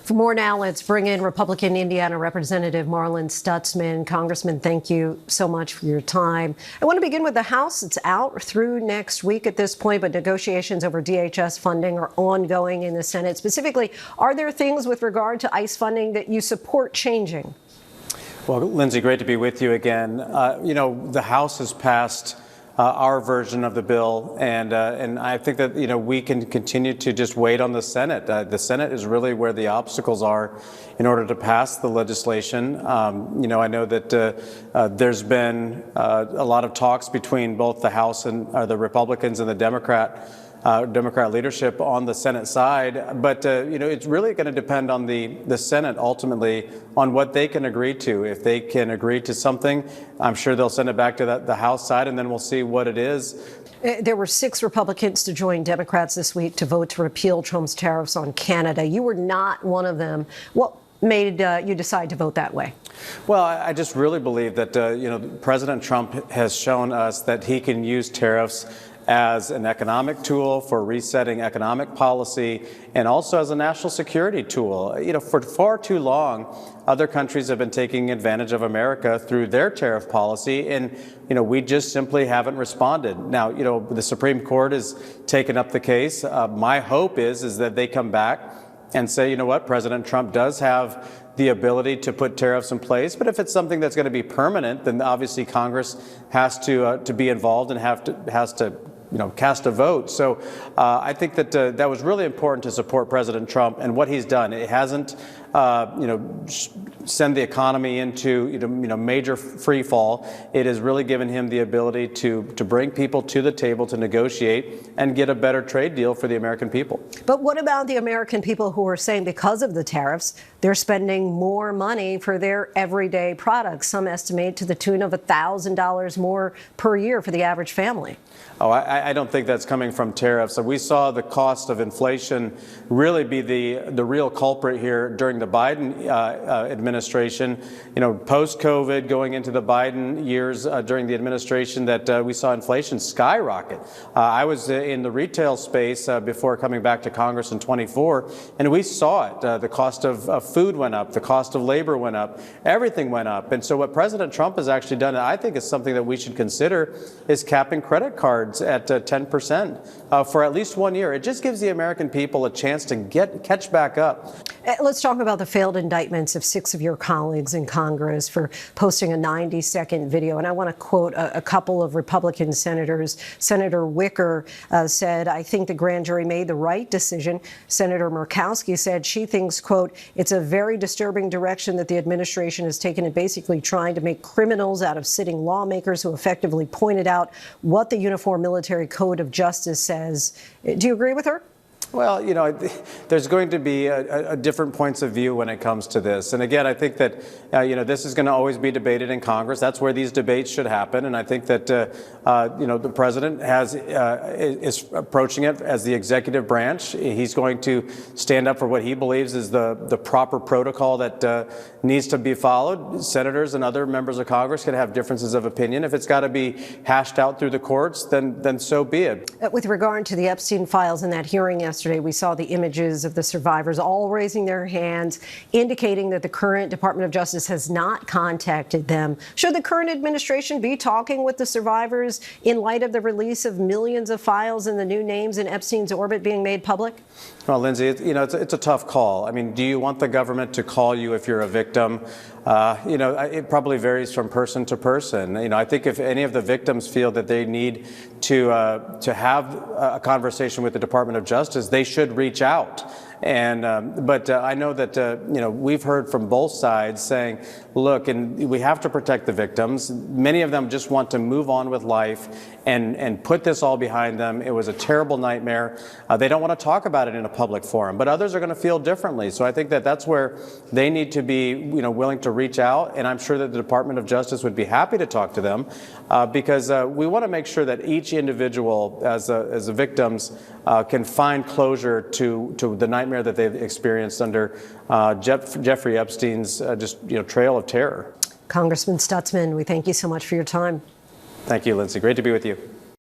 For more now, let's bring in Republican Indiana Representative Marlin Stutzman. Congressman, thank you so much for your time. I want to begin with the House. It's out through next week at this point, but negotiations over DHS funding are ongoing in the Senate. Specifically, are there things with regard to ICE funding that you support changing? Well, Lindsey, great to be with you again. The House has passed our version of the bill, and I think that we can continue to just wait on the Senate. The Senate is really where the obstacles are in order to pass the legislation. I know that there's been a lot of talks between both the House and the Republicans and the Democrat leadership on the Senate side, but it's really going to depend on the Senate ultimately on what they can agree to. If they can agree to something, I'm sure they'll send it back to the House side, and then we'll see what it is. There were 6 Republicans to join Democrats this week to vote to repeal Trump's tariffs on Canada. You were not one of them. What made you decide to vote that way? Well, I just really believe that President Trump has shown us that he can use tariffs as an economic tool for resetting economic policy and also as a national security tool. For far too long, other countries have been taking advantage of America through their tariff policy, and we just simply haven't responded. Now, the Supreme Court has taken up the case. My hope is that they come back and say, you know what, President Trump does have the ability to put tariffs in place, but if it's something that's going to be permanent, then obviously Congress has to be involved and has to cast a vote. So I think that that was really important to support President Trump and what he's done. It hasn't send the economy into major free fall. It has really given him the ability to bring people to the table to negotiate and get a better trade deal for the American people. But what about the American people who are saying because of the tariffs, they're spending more money for their everyday products? Some estimate to the tune of $1,000 more per year for the average family. Oh, I don't think that's coming from tariffs. So we saw the cost of inflation really be the real culprit here during the Biden administration. Post-COVID, going into the Biden years during the administration, that we saw inflation skyrocket. I was in the retail space before coming back to Congress in 24, and we saw it. The cost of food went up, the cost of labor went up, everything went up. And so what President Trump has actually done, and I think is something that we should consider, is capping credit cards at 10% for at least 1 year. It just gives the American people a chance to catch back up. Let's talk about the failed indictments of 6 of your colleagues in Congress for posting a 90-second video. And I want to quote a couple of Republican senators. Senator Wicker said, "I think the grand jury made the right decision." Senator Murkowski said she thinks, quote, "It's a very disturbing direction that the administration has taken in basically trying to make criminals out of sitting lawmakers who effectively pointed out what the Uniform Military Code of Justice says." Do you agree with her? Well, there's going to be a different points of view when it comes to this. And again, I think that, this is going to always be debated in Congress. That's where these debates should happen. And I think that, the president is approaching it as the executive branch. He's going to stand up for what he believes is the proper protocol that needs to be followed. Senators and other members of Congress can have differences of opinion. If it's got to be hashed out through the courts, then so be it. With regard to the Epstein files in that hearing yesterday, we saw the images of the survivors all raising their hands, indicating that the current Department of Justice has not contacted them. Should the current administration be talking with the survivors in light of the release of millions of files and the new names in Epstein's orbit being made public? Well, Lindsey, it's a tough call. I mean, do you want the government to call you if you're a victim? It probably varies from person to person. I think if any of the victims feel that they need to have a conversation with the Department of Justice, they should reach out. But I know that, we've heard from both sides saying, look, and we have to protect the victims. Many of them just want to move on with life and put this all behind them. It was a terrible nightmare. They don't want to talk about it in a public forum, but others are going to feel differently. So I think that that's where they need to be, willing to reach out. And I'm sure that the Department of Justice would be happy to talk to them because we want to make sure that each individual as the victims can find closure to the nightmare that they've experienced under Jeffrey Epstein's trail of terror. Congressman Stutzman, we thank you so much for your time. Thank you, Lindsey. Great to be with you.